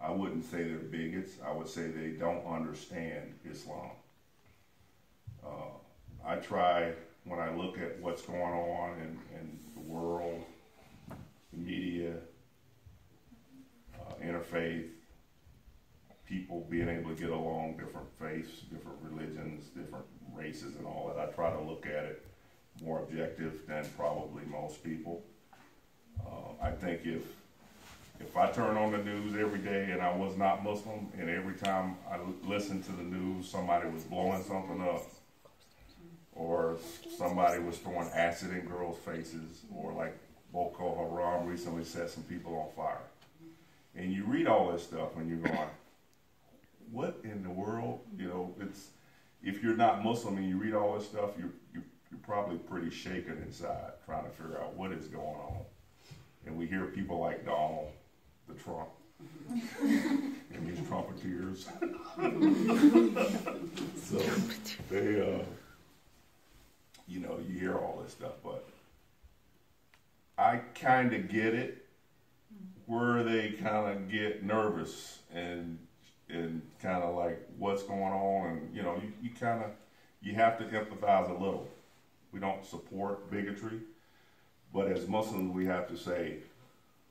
I wouldn't say they're bigots. I would say they don't understand Islam. I try, when I look at what's going on in the world, the media, interfaith, people being able to get along, different faiths, different religions, different races and all that. I try to look at it more objective than probably most people. I think if I turn on the news every day and I was not Muslim, and every time I listened to the news somebody was blowing something up, or somebody was throwing acid in girls' faces, or like Boko Haram recently set some people on fire. And you read all this stuff and you're going, what in the world? You know, it's, if you're not Muslim and you read all this stuff, you're probably pretty shaken inside trying to figure out what is going on. And we hear people like Donald, the Trump, and these Trumpeteers. So they, you know, you hear all this stuff, but I kind of get it, where they kind of get nervous and kind of like what's going on, and you know, you have to empathize a little. We don't support bigotry, but as Muslims we have to say,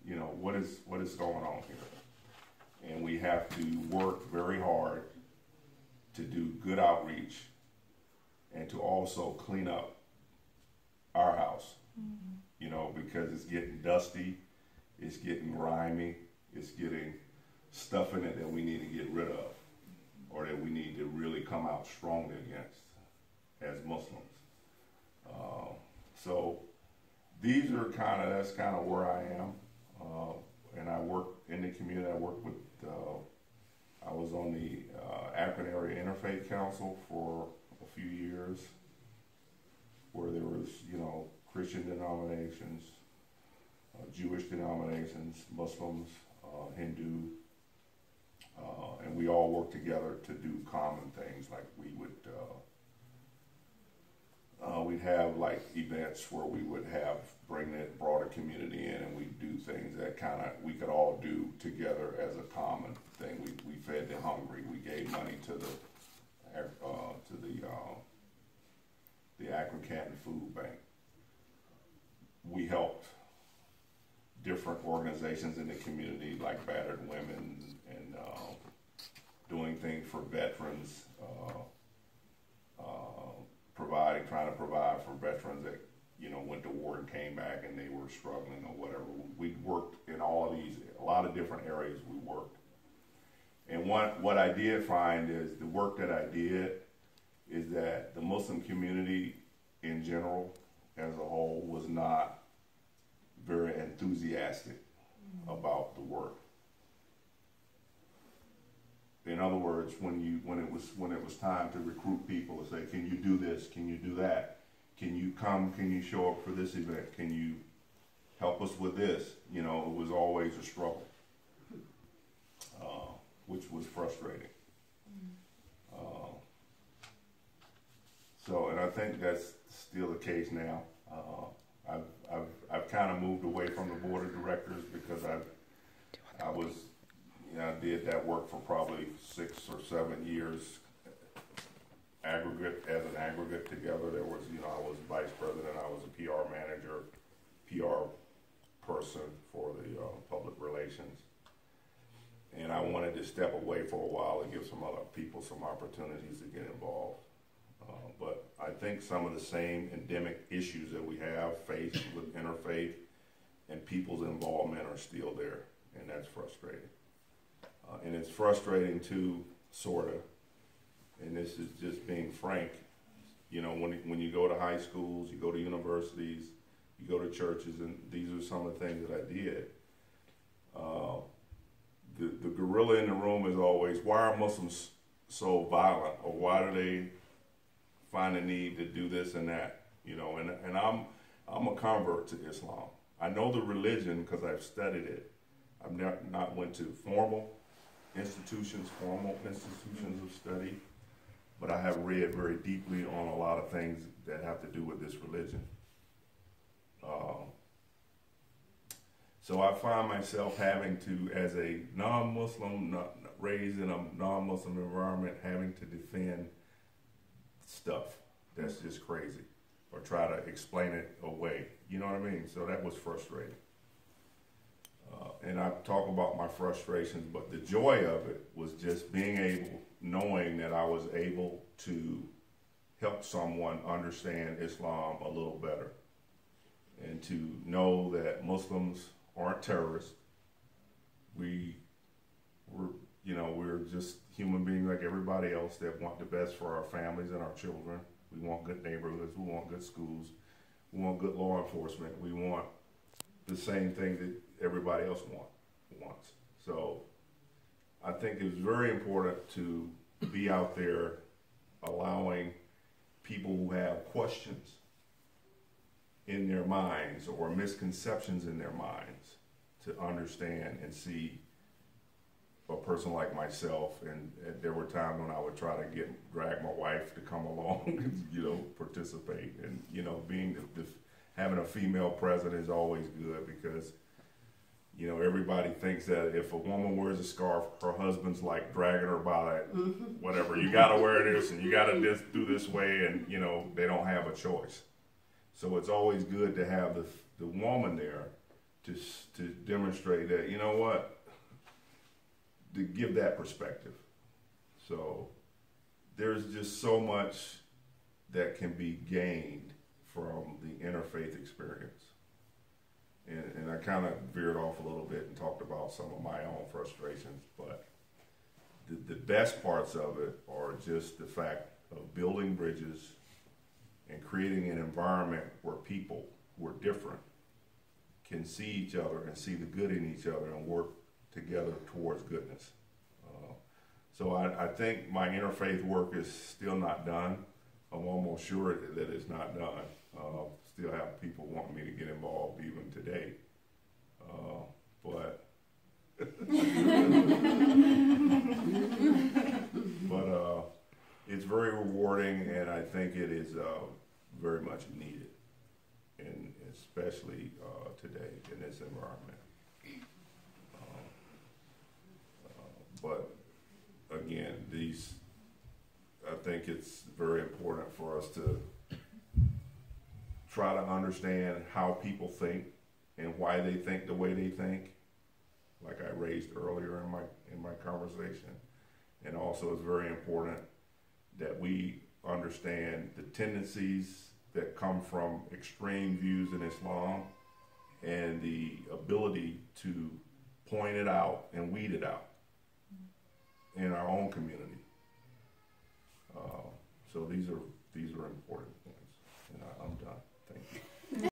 you know, what is going on here, and we have to work very hard to do good outreach and to also clean up our house, you know, because it's getting dusty, it's getting grimy, it's getting stuff in it that we need to get rid of, or that we need to really come out strongly against as Muslims. So these are that's kind of where I am. And I work in the community. I work with, I was on the Akron Area Interfaith Council for a few years, where there was, you know, Christian denominations, Jewish denominations, Muslims, Hindu, and we all work together to do common things. Like we would, we'd have like events where we would bring the broader community in, and we'd do things that we could all do together as a common thing. We fed the hungry. We gave money to the Akron Canton Food Bank. We helped different organizations in the community, like battered women, and doing things for veterans, trying to provide for veterans that, you know, went to war and came back and they were struggling or whatever. We worked in all of these, a lot of different areas we worked. And what I did find is the work that I did is that the Muslim community in general, as a whole, was not very enthusiastic about the work. In other words, when it was time to recruit people to say, can you do this? Can you do that? Can you come? Can you show up for this event? Can you help us with this? You know, it was always a struggle, which was frustrating. And I think that's still the case now. I've kind of moved away from the board of directors because I did that work for probably 6 or 7 years, as an aggregate together. There was, you know, I was vice president, I was a PR manager, PR person for the public relations. And I wanted to step away for a while and give some other people some opportunities to get involved. But I think some of the same endemic issues that we have faced with interfaith and people's involvement are still there, and that's frustrating. And it's frustrating too, sort of, and this is just being frank, you know, when you go to high schools, you go to universities, you go to churches, and these are some of the things that I did. The gorilla in the room is always, why are Muslims so violent, or why do they find a need to do this and that, you know? And I'm a convert to Islam. I know the religion because I've studied it. I've not went to formal institutions of study, but I have read very deeply on a lot of things that have to do with this religion. So I find myself having to, as a non-Muslim, raised in a non-Muslim environment, having to defend stuff that's just crazy or try to explain it away. You know what I mean? So that was frustrating. And I talk about my frustrations, but the joy of it was just being able, knowing that I was able to help someone understand Islam a little better, and to know that Muslims aren't terrorists. We're just human beings like everybody else that want the best for our families and our children. We want good neighborhoods. We want good schools. We want good law enforcement. We want the same thing that everybody else wants. So I think it's very important to be out there allowing people who have questions in their minds or misconceptions in their minds to understand and see a person like myself. And there were times when I would try to drag my wife to come along and, participate. And, being having a female present is always good because, everybody thinks that if a woman wears a scarf, her husband's like dragging her by whatever. You got to wear this and you got to do this way, and, they don't have a choice. So it's always good to have the woman there to demonstrate that, to give that perspective. So there's just so much that can be gained from the interfaith experience. And I kind of veered off a little bit and talked about some of my own frustrations, but the best parts of it are just the fact of building bridges and creating an environment where people who are different can see each other and see the good in each other and work together towards goodness. So I think my interfaith work is still not done. I'm almost sure that it's not done. Still have people wanting me to get involved even today. But it's very rewarding, and I think it is very much needed, and especially today in this environment. But again, I think it's very important for us to try to understand how people think and why they think the way they think, like I raised earlier in my conversation. And also it's very important that we understand the tendencies that come from extreme views in Islam and the ability to point it out and weed it out in our own community. So these are important.